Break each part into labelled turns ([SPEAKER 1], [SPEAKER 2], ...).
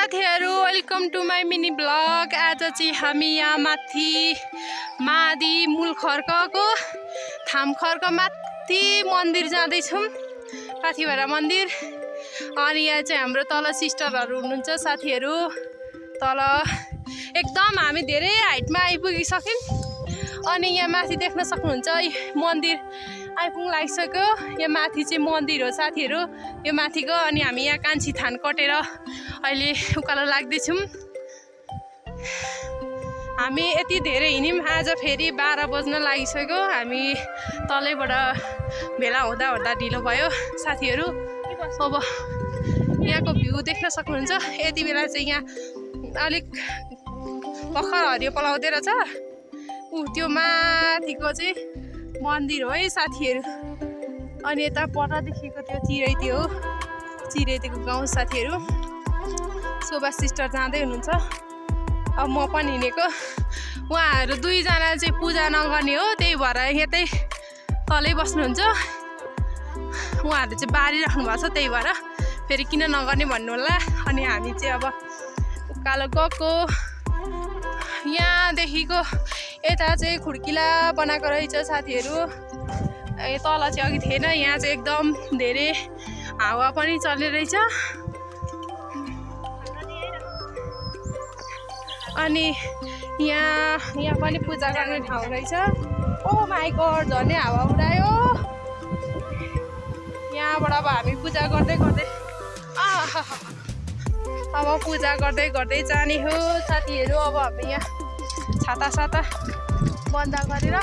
[SPEAKER 1] साथीहरु welcome to my mini blog. आज चाहिँ हामी यहाँ माथि मादी मूलखर्कको थामखर्क माथि मन्दिर जाँदैछौँ, पाथिभरा मन्दिर। अनि यहाँ चाहिँ हाम्रो तल सिस्टरहरू हुनुहुन्छ साथीहरु। तल एकदम हामी धेरै हाइटमा आइपुगिसक्यौँ। अनि यहाँ माथि देख्न सक्नुहुन्छ मन्दिर आइपुग्न लागिसक्यो। यहाँ माथि चाहिँ मन्दिर हो साथीहरु, यो माथिको। अनि हामी यहाँ कान्छी थान कटेर अहिले उकालो लाग्दैछौँ। हामी यति धेरै हिँड्यौँ, आज फेरि 12 बज्न लागिसक्यो। हामी तलैबाट भेला हुँदा हुँदा ढिलो भयो साथीहरु। अब यहाँको भ्यू देख्न सक्नुहुन्छ। यति बेला चाहिँ यहाँ अलिक भर्खर हरियो पलाउँदै रहेछ। त्यो माथिको चाहिँ मन्दिर हो है साथीहरु। अनि यता परदेखिको त्यो चिरैती हो, चिरैतीको गाउँ साथीहरु। शोभा सिस्टर जाँदै हुनुहुन्छ, अब म पनि हिँडेको। उहाँहरू दुईजना चाहिँ पूजा नगर्ने हो, त्यही भएर यतै तलै बस्नुहुन्छ। उहाँहरूले चाहिँ बारिराख्नु भएको छ, त्यही भएर फेरि किन नगर्ने भन्नु होला। अनि हामी चाहिँ अब उकालो गएको। यहाँदेखिको यता चाहिँ खुड्किला बनाएको रहेछ साथीहरु। तल चाहिँ अघि थिएन, यहाँ चाहिँ एकदम धेरै हावा पनि चल्ने रहेछ। अनि यहाँ पनि पूजा गर्ने ठाउँ रहेछ। ओ माई गॉड, झन् हावा उडायो। यहाँबाट अब हामी पूजा गर्दै गर्दै अब पूजा गर्दै गर्दै जाने हो साथीहरु। अब हामी यहाँ छाता बन्द गरेर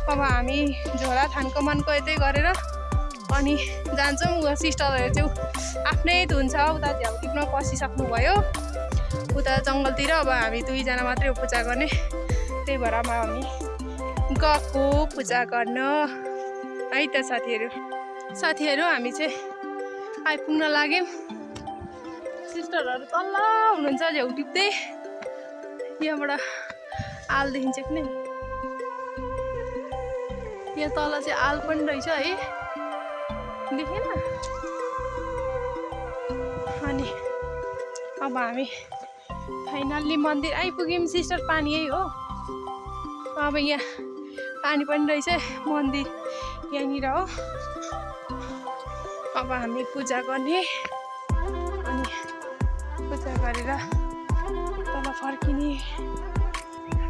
[SPEAKER 1] अब हामी झोला थानको मनको यतै गरेर अनि जान्छौँ। सिस्टरहरू चाहिँ आफ्नै धुन्छ, उता झ्याउ टिप्न पसिसक्नु भयो उता जङ्गलतिर। अब हामी दुईजना मात्रै पूजा गर्ने, त्यही भएर हामी गएको पूजा गर्न है त साथीहरु। हामी चाहिँ आइपुग्न लाग्यौँ। सिस्टरहरू तल हुनुहुन्छ झ्याउ टिप्दै। यहाँबाट आल देखिन्छ कि नै, यहाँ तल चाहिँ आल पनि रहेछ है, देखेन? अनि अब हामी फाइनल्ली मन्दिर आइपुग्यौँ। सिस्टर पानी यही हो। अब यहाँ पानी पनि रहेछ, मन्दिर यहाँनिर हो। अब हामी पूजा गर्ने, अनि पूजा गरेर तल फर्किने।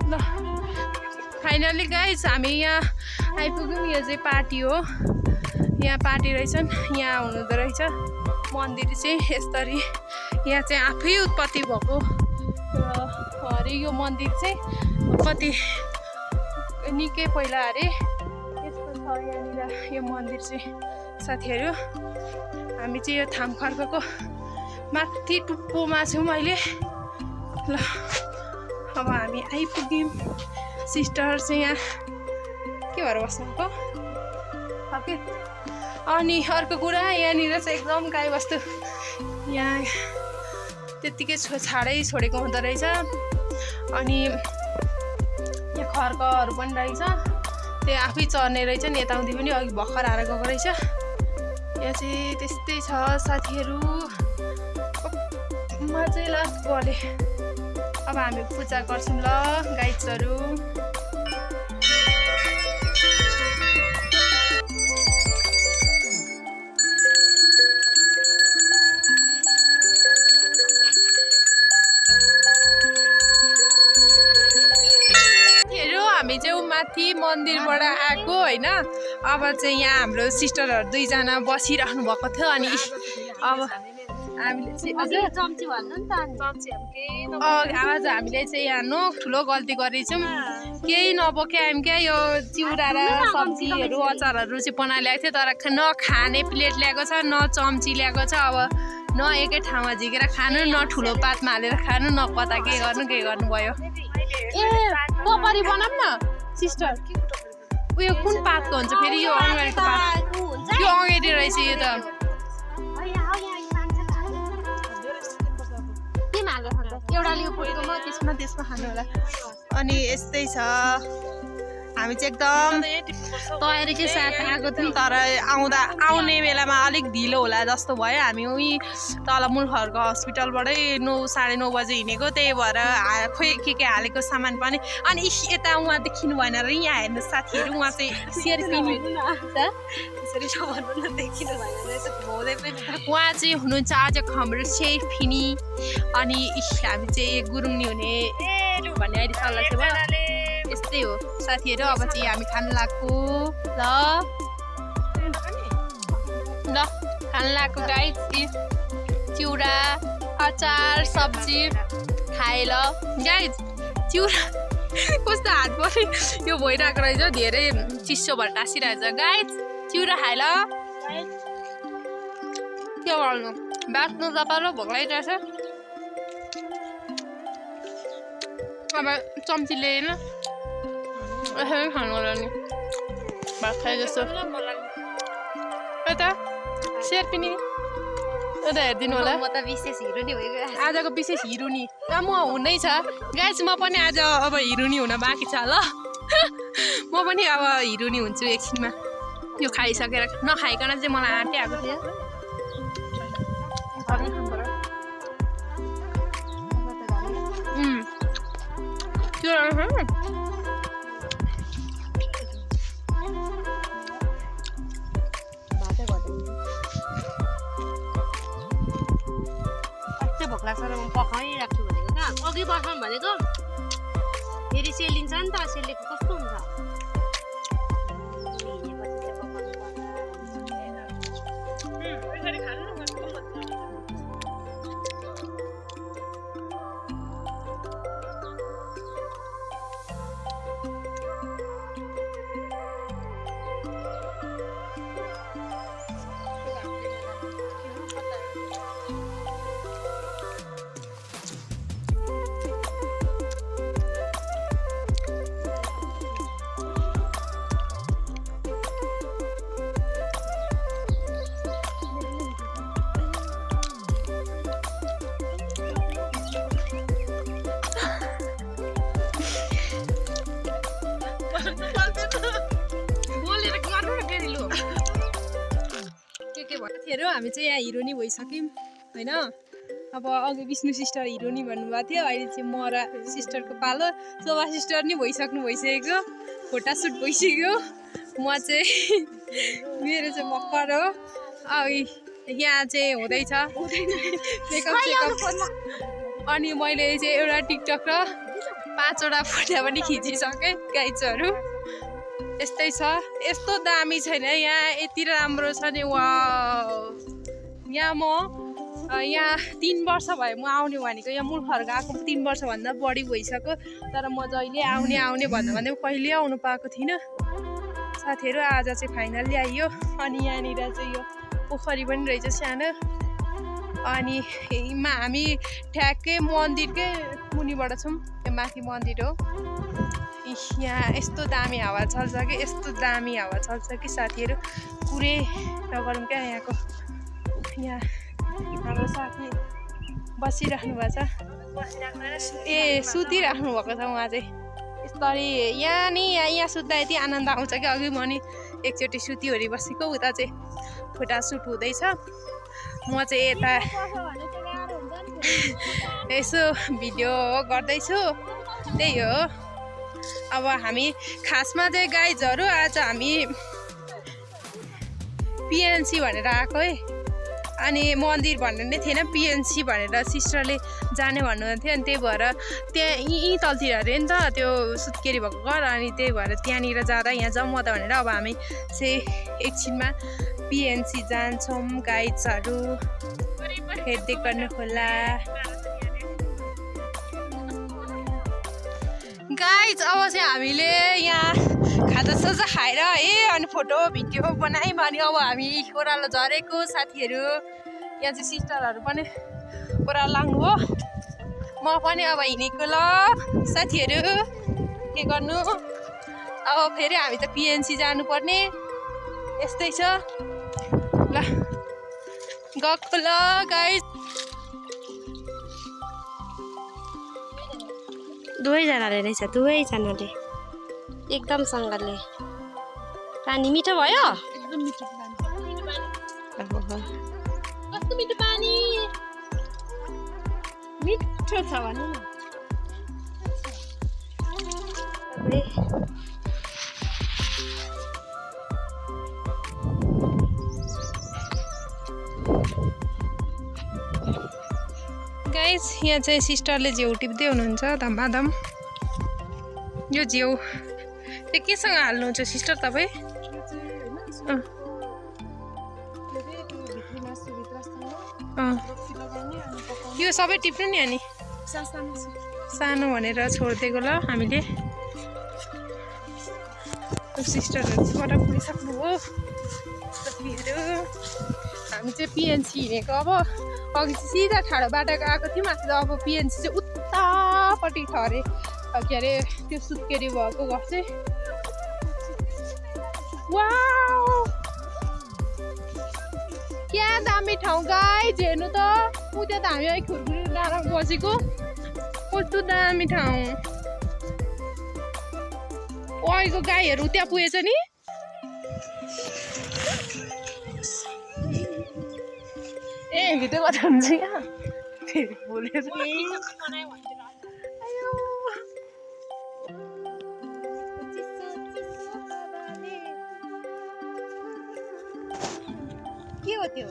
[SPEAKER 1] ल फाइनल्ली गाइस हामी यहाँ आइपुग्यौँ। यो चाहिँ पार्टी हो, यहाँ पार्टी रहेछन्, यहाँ हुनुहुँदो रहेछ। मन्दिर चाहिँ यसरी यहाँ चाहिँ आफै उत्पत्ति भएको अरे। यो मन्दिर चाहिँ कति निकै पहिला अरे यस्तो छ यहाँनिर यो मन्दिर चाहिँ साथीहरु। हामी चाहिँ यो थामखर्कको माथि टुप्पोमा छौँ अहिले। ल अब हामी आइपुग्यौँ। सिस्टर चाहिँ यहाँ के भएर बस्नुभएको। अनि अर्को कुरा, यहाँनिर चाहिँ एकदम गाईबस्तु यहाँ त्यत्तिकै छाडै छोडेको हुँदो रहेछ। अनि यहाँ खर्कहरू पनि रहेछ, त्यो आफै चर्ने रहेछ नि। यताउति पनि अघि भर्खर आएर गएको रहेछ। यहाँ चाहिँ त्यस्तै छ साथीहरु। म चाहिँ लास्ट गले। अब हामी पूजा गर्छौँ ल गाइजहरू। हामी चाहिँ माथि मन्दिरबाट आएको होइन। अब चाहिँ यहाँ हाम्रो सिस्टरहरू दुईजना बसिराख्नु भएको थियो। अनि अब हामीले चाहिँ आज हामीले चाहिँ यहाँ ठुलो गल्ती गरेछौँ। केही नबोके हामी क्या यो चिउरा र सब्जीहरू अचारहरू चाहिँ बनाइरहेको थियो, तर न खाने प्लेट ल्याएको छ, न चम्ची ल्याएको छ। अब न एकै ठाउँमा झिकेर खानु, न ठुलो पातमा हालेर खानु, न कता के गर्नुभयो। ए टोपरी बनाऊँ न सिस्टर। उयो कुन पातको हुन्छ फेरि? यो अङ्गेडीको पात, यो अङ्गेडी रहेछ यो त। एउटाले यो पोलेकोमा त्यसमा खानु होला। अनि यस्तै छ हामी चाहिँ एकदम तयारीकै साथ आएको थियौँ तर आउने बेलामा अलिक ढिलो होला जस्तो भयो हामी उही तल मुलखरको हस्पिटलबाटै 9:30 बजे हिँडेको त्यही भएर खोइ के हालेको सामान पनि अनि यता उहाँ देखिनु भएन र यहाँ हेर्नु साथीहरू उहाँ चाहिँ उहाँ चाहिँ हुनुहुन्छ आज हाम्रो सेफिनी अनि हामी चाहिँ गुरुङनी हुने भन्ने अहिले सल्लाह थियो भयो यस्तै हो साथीहरू अब चाहिँ हामी खानु लाग्यो ल खानु लाग्यो गाइस चिउरा अचार सब्जी खाए ल गाइस चिउरा कस्तो हात पनि यो भइरहेको रहेछ धेरै चिसो भएर टाँसिरहेछ गाइस चिउरा खाए ल के गर्नु बाँच्नु त पारो भोक लागिरहेछ अब चम्ची लिएन यसरी खानु होला नि भात खाए जस्तो यता सेयर पनि यता हेरिदिनु होला आजको विशेष हिरो नि म हुँदै छ गाइस म पनि आज अब हिरोनी हुन बाँकी छ ल म पनि अब हिरोनी हुन्छु एकछिनमा यो खाइसकेर नखाइकन चाहिँ मलाई आँटै आएको थियो
[SPEAKER 2] भोक लाग्छ र म पकाइराख्छु भनेको क्या अघि बस्नु भनेको फेरि सेलिन्छ नि त सेलेको कस्तो हुन्छ
[SPEAKER 1] हामी चाहिँ यहाँ हिरोनी भइसक्यौँ होइन अब अघि विष्णु सिस्टर हिरोनी भन्नुभएको थियो अहिले चाहिँ म र सिस्टरको पालो शोभा सिस्टर नि भइसकेको फोटोसुट भइसक्यो म चाहिँ मेरो चाहिँ मकर हो यहाँ चाहिँ हुँदैछ मेकअप अनि मैले चाहिँ एउटा टिकटक र 5वटा फोटो पनि खिचिसकेँ गाइजहरू यस्तै छ यस्तो दामी छैन यहाँ यति राम्रो छ नि वा यहाँ म यहाँ 3 वर्ष भयो म आउने भनेको यहाँ मुलखर गएको 3 वर्षभन्दा बढी भइसक्यो तर म जहिले आउने भन्दा कहिले आउनु पाएको थिइनँ साथीहरू आज चाहिँ फाइनल्ली आइयो अनि यहाँनिर चाहिँ यो पोखरी पनि रहेछ सानो अनि हामी ठ्याक्कै मन्दिरकै मुनिबाट छौँ त्यो माथि मन्दिर हो यहाँ यस्तो दामी हावा चल्छ कि साथीहरू कुरै नगरौँ क्या यहाँको यहाँ हाम्रो साथी बसिराख्नु भएको छ सुतिराख्नु भएको छ उहाँ चाहिँ यस्तरी यहाँ सुत्दा यति आनन्द आउँछ कि अघि म नि एकचोटि सुतिवरी बसेको उता चाहिँ फोटोसुट हुँदैछ म चाहिँ यता यसो भिडियो गर्दैछु त्यही हो अब हामी खासमा चाहिँ गाइजहरू आज हामी पिएनसी भनेर आएको है अनि मन्दिर भन्ने नै थिएन पिएनसी भनेर सिस्टरले जाने भन्नुहुन्थ्यो अनि त्यही भएर त्यहाँ यहीँ तलतिर अरे नि त त्यो सुत्केरी भएको घर अनि त्यही भएर त्यहाँनिर जाँदा यहाँ जाउँ म त भनेर अब हामी चाहिँ एकछिनमा पिएनसी जान्छौँ गाइजहरू हेर्दै गर्नु होला गाइज अब चाहिँ हामीले यहाँ खाजासाजा खाएर अनि फोटो भिडियो बनायौँ अनि अब हामी ओह्रालो झरेको साथीहरू यहाँ चाहिँ सिस्टरहरू पनि ओह्रालो लाग्नु हो म पनि अब हिँडेको ल साथीहरू के गर्नु अब फेरि हामी त पिएनसी जानुपर्ने यस्तै छ ल गएको ल गाइज
[SPEAKER 2] दुवैजनाले रहेछ दुवैजनाले एकदम सँगले पानी मिठो भयो
[SPEAKER 1] एकदम मिठो पानी
[SPEAKER 2] कस्तो मिठो पानी
[SPEAKER 1] मिठो छ भन न गाइस यहाँ चाहिँ सिस्टरले झेउ टिप्दै हुनुहुन्छ धमाधम यो झेउ त्यो केसँग हाल्नुहुन्छ सिस्टर तपाईँ यो सबै टिप्नु नि अनि सानो भनेर छोडिदिएको ल हामीले सिस्टरहरू बाट पुगिसक्नु हो साथीहरू हामी चाहिँ पिएनसी हिँडेको अब अघि चाहिँ सिधा ठाडो बाटोको आएको थियौँ माथि अब पिएनसी चाहिँ उतापट्टि छ अरे के अरे त्यो सुत्केरी भएको घर चाहिँ वाउ क्या दामी ठाउँ गाइज हेर्नु त ऊ त्यहाँ त हामी अहिले खुरखुरी डाँडामा बसेको कस्तो दामी ठाउँ अहिलेको गाईहरू त्यहाँ पुगेछ नि ए भिडियो गर्दा हुन्छ यहाँ फेरि बोलेर
[SPEAKER 2] के हो त्यो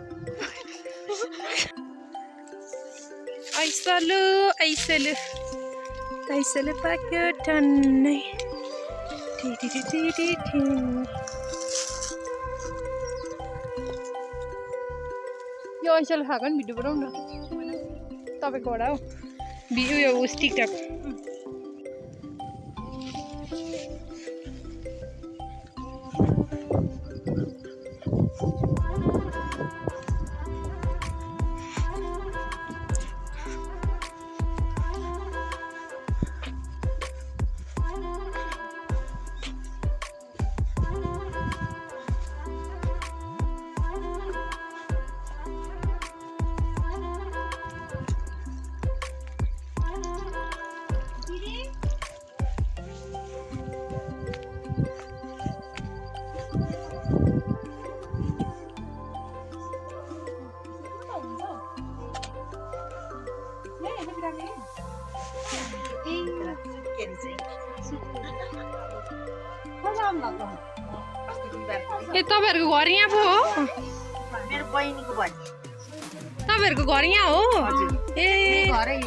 [SPEAKER 1] ऐसलु ऐसलु ऐसलु पाक्यो टन्नै यो ऐसलु खाएको नि भिडियो बनाउनु न तपाईँकोबाट हौ यो उस टिकटक ए तपाईँहरूको घर यहाँ पो हो
[SPEAKER 3] मेरो बहिनीको भन्ने
[SPEAKER 1] तपाईँहरूको घर यहाँ हो ए
[SPEAKER 3] घरै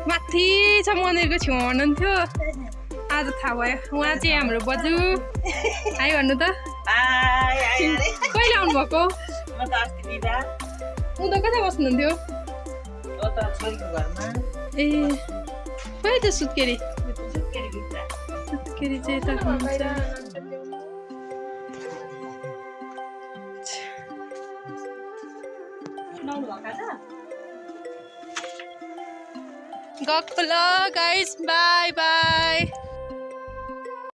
[SPEAKER 1] माथि छ मन्दिरको छेउमा भन्नुहुन्थ्यो आज थाहा भयो उहाँ चाहिँ हाम्रो बजु आइ भन्नु त कहिले आउनुभएको
[SPEAKER 3] म त अस्ति बिदा
[SPEAKER 1] ऊ त कता बस्नुहुन्थ्यो
[SPEAKER 3] ओ त छोरीको घरमा
[SPEAKER 1] ए खोइ त सुत्केरी
[SPEAKER 3] सुत्केरी भित्र
[SPEAKER 1] सुत्केरी चाहिँ यता हुनुहुन्छ गएको ल गाइस बाई बाई